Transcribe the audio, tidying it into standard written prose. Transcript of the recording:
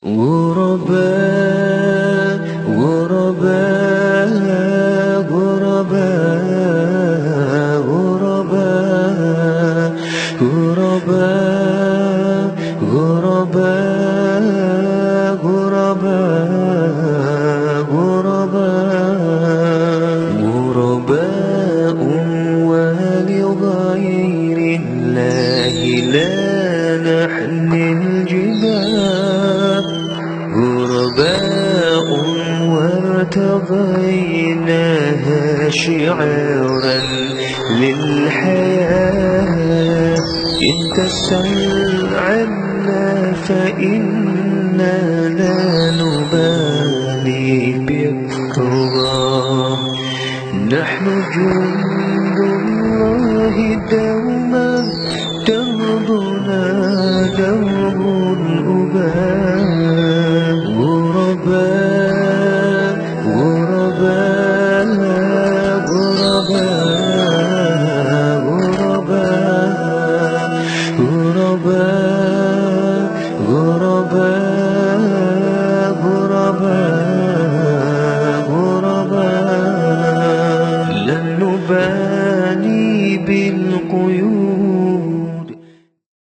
غرباء غرباء غرباء غرباء غرباء غرباء غرباء غرباء ولغير الله لا نحمل الجبال غرباء وارتضيناها شعارا للحياة إن تسأل عنا فإنا لا نبالي بالرضا نحن جند الله دوما دربنا درب الأباء